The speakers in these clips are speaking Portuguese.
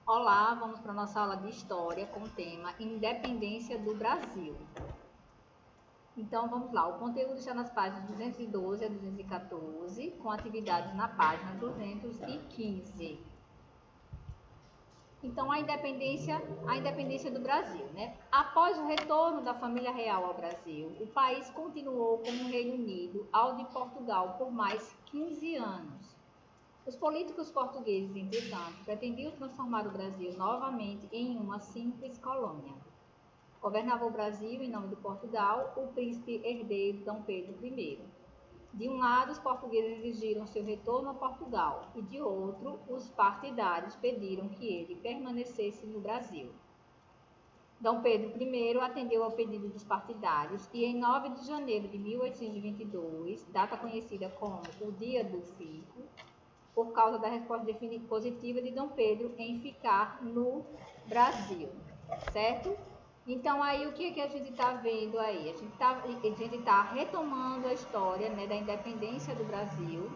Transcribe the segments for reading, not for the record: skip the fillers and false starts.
Olá, vamos para a nossa aula de História com o tema Independência do Brasil. Então, vamos lá. O conteúdo está nas páginas 212 a 214, com atividades na página 215. Então, a independência do Brasil, né? Após o retorno da família real ao Brasil, o país continuou como Reino Unido ao de Portugal por mais 15 anos. Os políticos portugueses, entretanto, pretendiam transformar o Brasil novamente em uma simples colônia. Governava o Brasil, em nome de Portugal, o príncipe herdeiro Dom Pedro I. De um lado, os portugueses exigiram seu retorno a Portugal, e de outro, os partidários pediram que ele permanecesse no Brasil. Dom Pedro I atendeu ao pedido dos partidários e, em 9 de janeiro de 1822, data conhecida como o Dia do Fico, por causa da resposta positiva de Dom Pedro em ficar no Brasil, certo? Então, aí, o que a gente está vendo aí? A gente tá retomando a história, né, da independência do Brasil,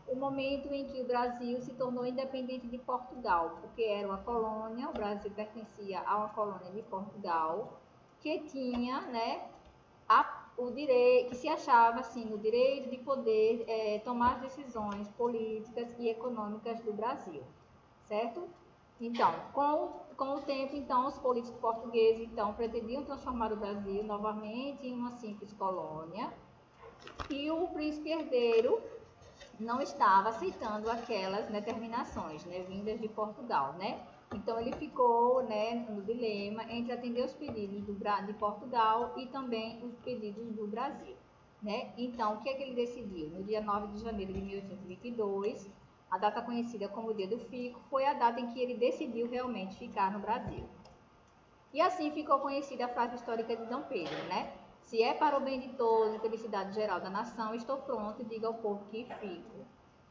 o momento em que o Brasil se tornou independente de Portugal, porque era uma colônia, o Brasil pertencia a uma colônia de Portugal, que tinha, né, o direito, que se achava assim, o direito de poder tomar as decisões políticas e econômicas do Brasil, certo? Então, com o tempo, então, os políticos portugueses então pretendiam transformar o Brasil novamente em uma simples colônia, e o príncipe herdeiro não estava aceitando aquelas determinações, né, vindas de Portugal, né? Então ele ficou, né, no dilema entre atender os pedidos de Portugal e também os pedidos do Brasil, né? Então, o que é que ele decidiu? No dia 9 de janeiro de 1822, a data conhecida como o Dia do Fico, foi a data em que ele decidiu realmente ficar no Brasil. E assim ficou conhecida a frase histórica de Dom Pedro, né? Se é para o bem de todos e felicidade geral da nação, estou pronto e diga ao povo que fico.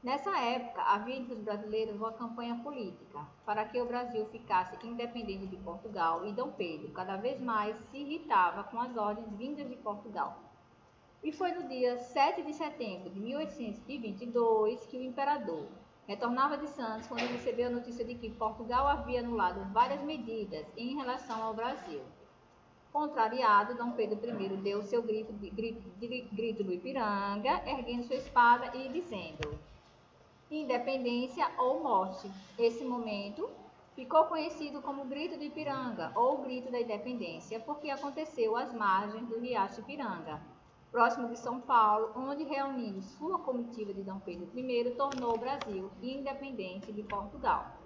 Nessa época, havia entre os brasileiros uma campanha política para que o Brasil ficasse independente de Portugal, e Dom Pedro cada vez mais se irritava com as ordens vindas de Portugal. E foi no dia 7 de setembro de 1822 que o imperador retornava de Santos quando recebeu a notícia de que Portugal havia anulado várias medidas em relação ao Brasil. Contrariado, Dom Pedro I deu seu grito do Ipiranga, erguendo sua espada e dizendo: independência ou morte. Esse momento ficou conhecido como Grito do Ipiranga ou Grito da Independência, porque aconteceu às margens do Riacho Ipiranga, próximo de São Paulo, onde, reunindo sua comitiva de Dom Pedro I, tornou o Brasil independente de Portugal.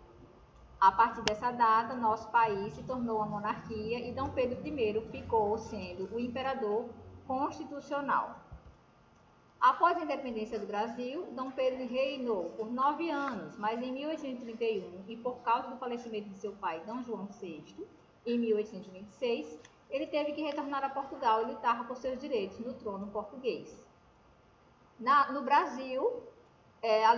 A partir dessa data, nosso país se tornou uma monarquia e Dom Pedro I ficou sendo o imperador constitucional. Após a independência do Brasil, Dom Pedro reinou por 9 anos, mas em 1831, e por causa do falecimento de seu pai, Dom João VI, em 1826, ele teve que retornar a Portugal e lutar por seus direitos no trono português. No Brasil,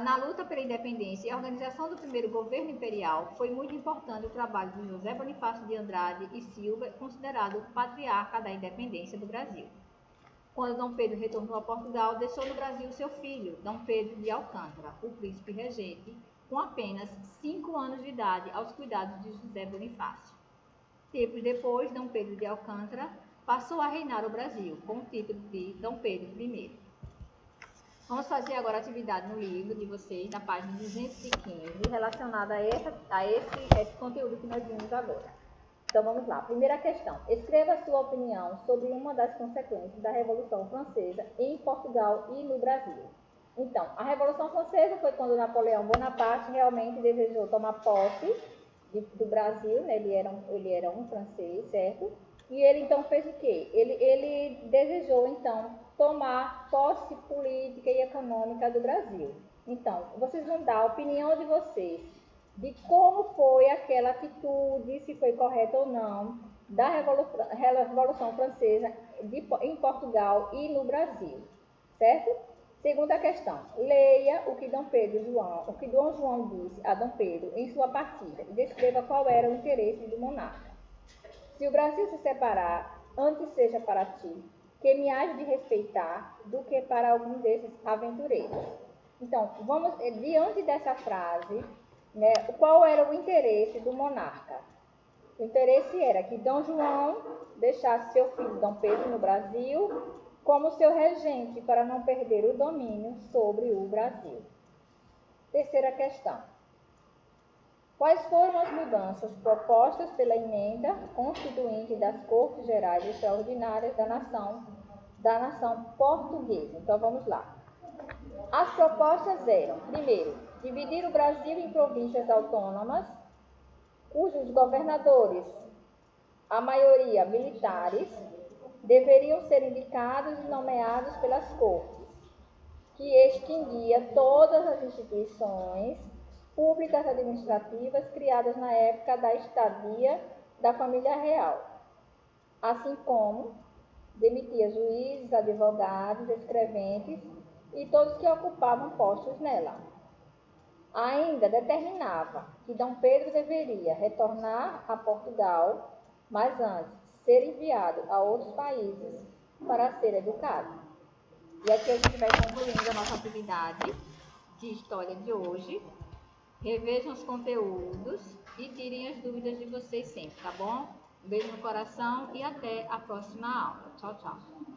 na luta pela independência e a organização do primeiro governo imperial, foi muito importante o trabalho de José Bonifácio de Andrade e Silva, considerado o patriarca da independência do Brasil. Quando Dom Pedro retornou a Portugal, deixou no Brasil seu filho, Dom Pedro de Alcântara, o príncipe regente, com apenas 5 anos de idade, aos cuidados de José Bonifácio. Tempos depois, Dom Pedro de Alcântara passou a reinar o Brasil, com o título de Dom Pedro I. Vamos fazer agora a atividade no livro de vocês, na página 215, relacionada a esse conteúdo que nós vimos agora. Então, vamos lá. Primeira questão. Escreva a sua opinião sobre uma das consequências da Revolução Francesa em Portugal e no Brasil. Então, a Revolução Francesa foi quando Napoleão Bonaparte realmente desejou tomar posse do Brasil, né? Ele era um francês, certo? E ele, então, fez o quê? Ele desejou, então, tomar posse política e econômica do Brasil. Então, vocês vão dar a opinião de vocês de como foi aquela atitude, se foi correta ou não, da Revolução Francesa em Portugal e no Brasil, certo? Segunda questão, leia o que Dom João disse a Dom Pedro em sua partida e descreva qual era o interesse do monarca. Se o Brasil se separar, antes seja para ti, que me hás de respeitar, do que para algum desses aventureiros. Então, diante dessa frase, né? Qual era o interesse do monarca? O interesse era que Dom João deixasse seu filho Dom Pedro no Brasil como seu regente para não perder o domínio sobre o Brasil. Terceira questão. Quais foram as mudanças propostas pela emenda constituinte das Cortes Gerais Extraordinárias da nação portuguesa? Então vamos lá. As propostas eram, primeiro, dividir o Brasil em províncias autônomas, cujos governadores, a maioria militares, deveriam ser indicados e nomeados pelas cortes, que extinguia todas as instituições públicas administrativas criadas na época da estadia da família real, assim como demitia juízes, advogados, escreventes e todos que ocupavam postos nela. Ainda determinava que Dom Pedro deveria retornar a Portugal, mas antes ser enviado a outros países para ser educado. E aqui a gente vai concluindo a nossa atividade de história de hoje. Revejam os conteúdos e tirem as dúvidas de vocês sempre, tá bom? Um beijo no coração e até a próxima aula. Tchau, tchau.